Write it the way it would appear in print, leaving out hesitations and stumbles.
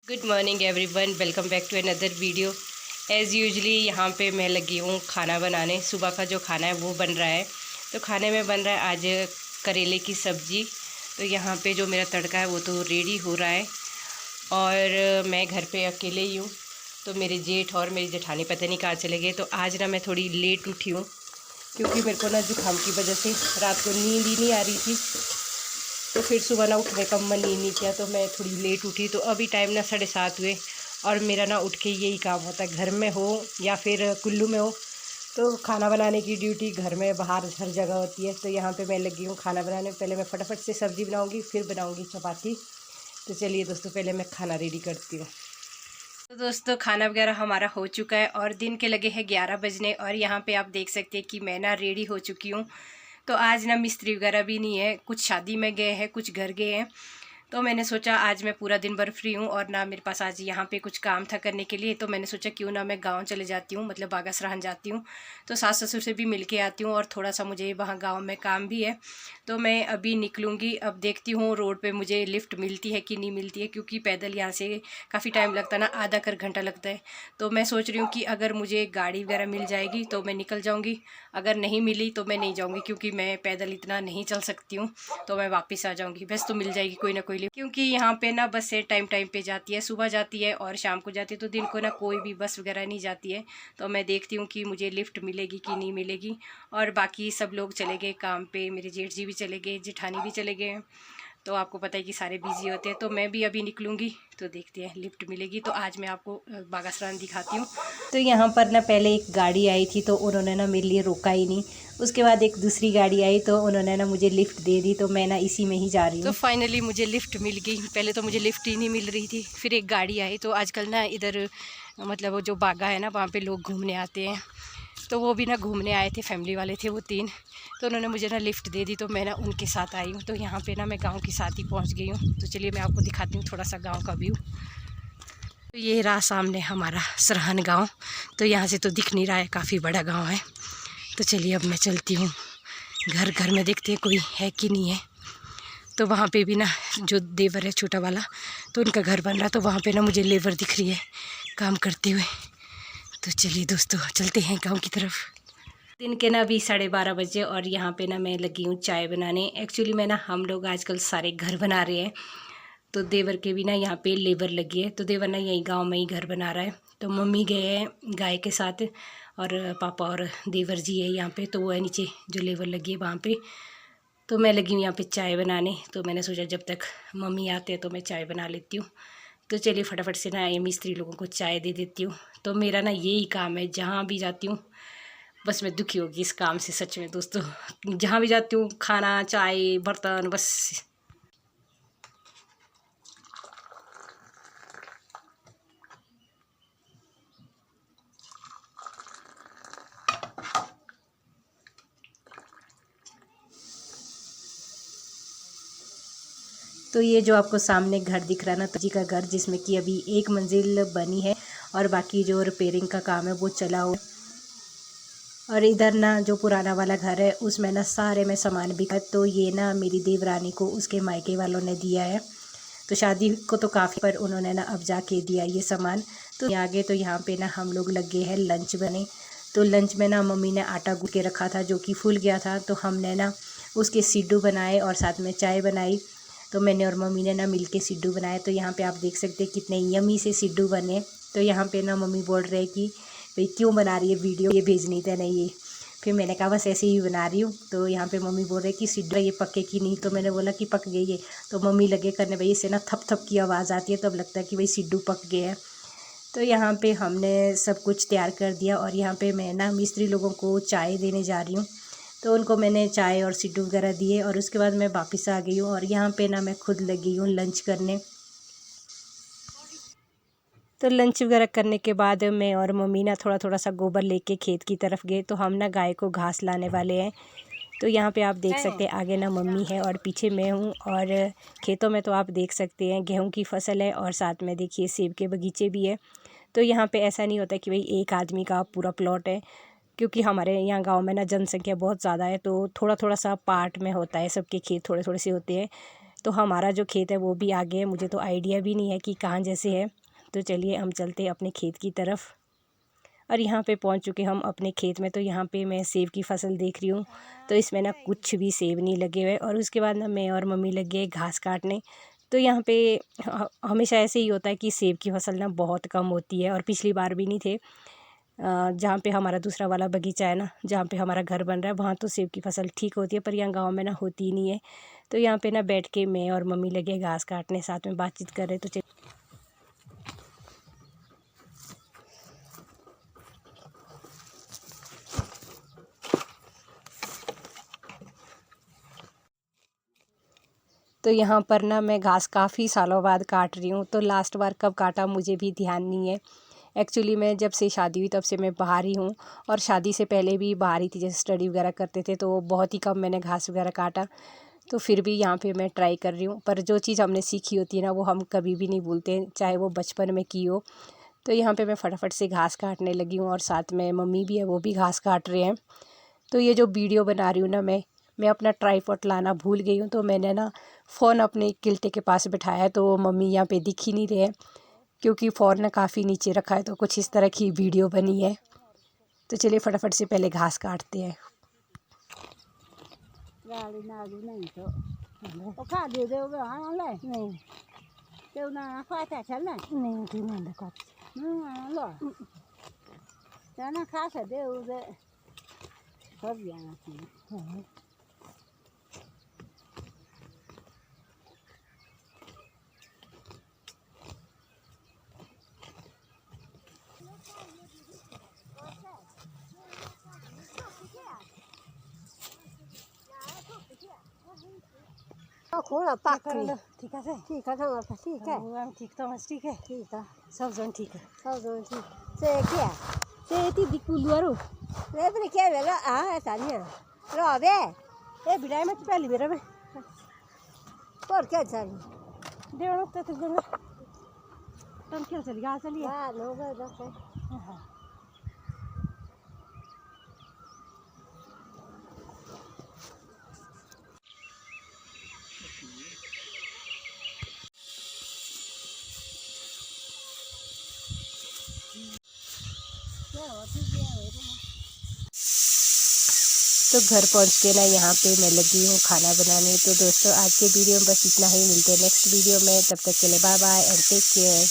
Good morning everyone, welcome back to another video. As usually यहाँ पे मैं लगी हूँ खाना बनाने। सुबह का जो खाना है वो बन रहा है। तो खाने में बन रहा है आज करेले की सब्ज़ी। तो यहाँ पे जो मेरा तड़का है वो तो रेडी हो रहा है और मैं घर पे अकेले ही हूँ। तो मेरे जेठ और मेरी जेठानी पता नहीं कहाँ चले गए। तो आज ना मैं थोड़ी लेट उठी हूँ क्योंकि मेरे को ना जुकाम की वजह से रात को नींद ही नहीं आ रही थी। तो फिर सुबह ना उठने का मन ही नहीं किया, तो मैं थोड़ी लेट उठी। तो अभी टाइम ना 7:30 हुए और मेरा ना उठ के यही काम होता है, घर में हो या फिर कुल्लू में हो तो खाना बनाने की ड्यूटी घर में बाहर हर जगह होती है। तो यहाँ पे मैं लगी हूँ खाना बनाने। पहले मैं फटाफट से सब्ज़ी बनाऊँगी, फिर बनाऊँगी चपाती। तो चलिए दोस्तों, पहले मैं खाना रेडी करती हूँ। तो दोस्तों, खाना वगैरह हमारा हो चुका है और दिन के लगे हैं 11 बजने। और यहाँ पे आप देख सकते हैं कि मैं ना रेडी हो चुकी हूँ। तो आज ना मिस्त्री वगैरह भी नहीं है, कुछ शादी में गए हैं, कुछ घर गए हैं। तो मैंने सोचा आज मैं पूरा दिन भर फ्री हूँ और ना मेरे पास आज यहाँ पे कुछ काम था करने के लिए। तो मैंने सोचा क्यों ना मैं गांव चले जाती हूँ, मतलब बागासराहन जाती हूँ। तो सास ससुर से भी मिल के आती हूँ और थोड़ा सा मुझे वहाँ गांव में काम भी है। तो मैं अभी निकलूँगी। अब देखती हूँ रोड पे मुझे लिफ्ट मिलती है कि नहीं मिलती है, क्योंकि पैदल यहाँ से काफ़ी टाइम लगता है ना, आधा कर घंटा लगता है। तो मैं सोच रही हूँ कि अगर मुझे गाड़ी वगैरह मिल जाएगी तो मैं निकल जाऊँगी, अगर नहीं मिली तो मैं नहीं जाऊँगी, क्योंकि मैं पैदल इतना नहीं चल सकती हूँ। तो मैं वापस आ जाऊँगी। बस तो मिल जाएगी कोई ना कोई लिफ्ट, क्योंकि यहाँ पे ना बसें टाइम टाइम पे जाती है, सुबह जाती है और शाम को जाती है। तो दिन को ना कोई भी बस वगैरह नहीं जाती है। तो मैं देखती हूँ कि मुझे लिफ्ट मिलेगी कि नहीं मिलेगी। और बाकी सब लोग चले गए काम पे, मेरे जेठ जी भी चले गए, जेठानी भी चले गए। तो आपको पता है कि सारे बिजी होते हैं। तो मैं भी अभी निकलूँगी, तो देखते हैं लिफ्ट मिलेगी। तो आज मैं आपको बागासरान दिखाती हूँ। तो यहाँ पर ना पहले एक गाड़ी आई थी, तो उन्होंने ना मेरे लिए रोका ही नहीं। उसके बाद एक दूसरी गाड़ी आई तो उन्होंने ना मुझे लिफ्ट दे दी। तो मैं ना इसी में ही जा रही हूँ। तो फाइनली मुझे लिफ्ट मिल गई। पहले तो मुझे लिफ्ट ही नहीं मिल रही थी, फिर एक गाड़ी आई। तो आजकल ना इधर मतलब वो जो बागा है ना, वहाँ पे लोग घूमने आते हैं। तो वो भी ना घूमने आए थे, फैमिली वाले थे वो 3। तो उन्होंने मुझे ना लिफ्ट दे दी, तो मैं ना उनके साथ आई हूँ। तो यहाँ पे ना मैं गांव के साथ ही पहुँच गई हूँ। तो चलिए मैं आपको दिखाती हूँ थोड़ा सा गांव का व्यू। तो ये रहा सामने हमारा सरहन गांव। तो यहाँ से तो दिख नहीं रहा है, काफ़ी बड़ा गांव है। तो चलिए अब मैं चलती हूँ घर। घर में देखते हैं कोई है कि नहीं है। तो वहाँ पे भी ना जो देवर है छोटा वाला, तो उनका घर बन रहा। तो वहाँ पे ना मुझे लेबर दिख रही है काम करते हुए। तो चलिए दोस्तों, चलते हैं गांव की तरफ। दिन के ना अभी 12:30 बजे और यहाँ पे ना मैं लगी हूँ चाय बनाने। एक्चुअली मैं ना हम लोग आजकल सारे घर बना रहे हैं। तो देवर के भी ना यहाँ पे लेबर लगी है। तो देवर ना यही गांव में ही घर बना रहा है। तो मम्मी गए हैं गाय के साथ और पापा और देवर जी है यहाँ पे। तो वो है नीचे जो लेबर लगी है वहाँ पे। तो मैं लगी हूँ यहाँ पे चाय बनाने। तो मैंने सोचा जब तक मम्मी आते हैं तो मैं चाय बना लेती हूँ। तो चलिए फटाफट से ना ये मिस्त्री लोगों को चाय दे देती हूँ। तो मेरा ना यही काम है, जहाँ भी जाती हूँ बस मैं दुखी होगी इस काम से, सच में दोस्तों। जहाँ भी जाती हूँ खाना, चाय, बर्तन, बस। तो ये जो आपको सामने घर दिख रहा है ना, तो जी का घर, जिसमें कि अभी 1 मंजिल बनी है और बाकी जो रिपेयरिंग का काम है वो चला हुआ है। और इधर ना जो पुराना वाला घर है उसमें ना सारे में सामान बिका। तो ये ना मेरी देवरानी को उसके मायके वालों ने दिया है। तो शादी को तो काफ़ी, पर उन्होंने ना अब जाके दिया ये सामान। तो आगे तो यहाँ पे ना हम लोग लगे हैं लंच बने। तो लंच में ना मम्मी ने आटा गूँथ के रखा था जो कि फूल गया था। तो हमने ना उसके सिड्डू बनाए और साथ में चाय बनाई। तो मैंने और मम्मी ने ना मिल के सिड्डू बनाए। तो यहाँ पे आप देख सकते हैं कितने यमी से सिड्डू बने। तो यहाँ पे ना मम्मी बोल रहे हैं कि भाई क्यों बना रही है वीडियो, ये भेजनी था नहीं ये। फिर मैंने कहा बस ऐसे ही बना रही हूँ। तो यहाँ पे मम्मी बोल रहे कि सिड्डू ये पके कि नहीं। तो मैंने बोला कि पक गई है। तो मम्मी लगे करने, भाई इससे ना थप थप की आवाज़ आती है, तब लगता है कि भाई सिड्डू पक गए हैं। तो यहाँ पे हमने सब कुछ तैयार कर दिया और यहाँ पे मैं ना मिस्त्री लोगों को चाय देने जा रही हूँ। तो उनको मैंने चाय और सिड्डू वगैरह दिए और उसके बाद मैं वापस आ गई हूँ। और यहाँ पे ना मैं खुद लगी हूँ लंच करने। तो लंच वगैरह करने के बाद मैं और मम्मी ना थोड़ा थोड़ा सा गोबर लेके खेत की तरफ गए। तो हम ना गाय को घास लाने वाले हैं। तो यहाँ पे आप देख सकते हैं आगे ना मम्मी है और पीछे मैं हूँ। और खेतों में तो आप देख सकते हैं गेहूं की फसल है और साथ में देखिए सेब के बगीचे भी है। तो यहाँ पे ऐसा नहीं होता कि भाई एक आदमी का पूरा प्लॉट है, क्योंकि हमारे यहाँ गांव में ना जनसंख्या बहुत ज़्यादा है। तो थोड़ा थोड़ा सा पार्ट में होता है, सबके खेत थोड़े थोड़े से होते हैं। तो हमारा जो खेत है वो भी आगे है, मुझे तो आइडिया भी नहीं है कि कहाँ जैसे है। तो चलिए हम चलते हैं अपने खेत की तरफ। और यहाँ पे पहुँच चुके हम अपने खेत में। तो यहाँ पे मैं सेब की फसल देख रही हूँ, तो इसमें ना कुछ भी सेब नहीं लगे हुए। और उसके बाद ना मैं और मम्मी लग गए घास काटने। तो यहाँ पे हमेशा ऐसे ही होता है कि सेब की फसल ना बहुत कम होती है, और पिछली बार भी नहीं थे। जहाँ पे हमारा दूसरा वाला बगीचा है ना, जहाँ पे हमारा घर बन रहा है, वहाँ तो सेब की फसल ठीक होती है, पर यहाँ गाँव में ना होती ही नहीं है। तो यहाँ पे ना बैठ के मैं और मम्मी लगे घास काटने, साथ में बातचीत कर रहे। तो यहाँ पर ना मैं घास काफ़ी सालों बाद काट रही हूँ। तो लास्ट बार कब काटा मुझे भी ध्यान नहीं है। एक्चुअली मैं जब से शादी हुई तब से मैं बाहर ही हूँ, और शादी से पहले भी बाहर ही थी, जैसे स्टडी वगैरह करते थे, तो बहुत ही कम मैंने घास वगैरह काटा। तो फिर भी यहाँ पे मैं ट्राई कर रही हूँ। पर जो चीज़ हमने सीखी होती है ना, वो हम कभी भी नहीं भूलते, चाहे वो बचपन में की हो। तो यहाँ पे मैं फटाफट से घास काटने लगी हूँ, और साथ में मम्मी भी है, वो भी घास काट रहे हैं। तो ये जो वीडियो बना रही हूँ ना मैं अपना ट्राईपॉड लाना भूल गई हूँ। तो मैंने ना फ़ोन अपने किल्टे के पास बिठाया है, तो मम्मी यहाँ पे दिख ही नहीं रहे हैं, क्योंकि फ़ोन ना काफ़ी नीचे रखा है। तो कुछ इस तरह की वीडियो बनी है। तो चलिए फटाफट से पहले घास काटते हैं। खोला पाक नहीं ठीक है ठीक है ठीक है ठीक तो मस्त ठीक है ठीक है सब जोन ठीक है सब जो ठीक से क्या से ती दिक्कु लुआरो रे भी क्या वेला ऐसा नहीं है रो बे ए बिडाई में पहली बेरा में और क्या चल देवनो तो जंगा तुम क्या चली गा चलिए हां नो गए रखे तो घर पहुंच के ना यहाँ पे मैं लगी हूँ खाना बनाने। तो दोस्तों आज के वीडियो में बस इतना ही, मिलते हैं नेक्स्ट वीडियो में, तब तक के लिए bye bye and take care.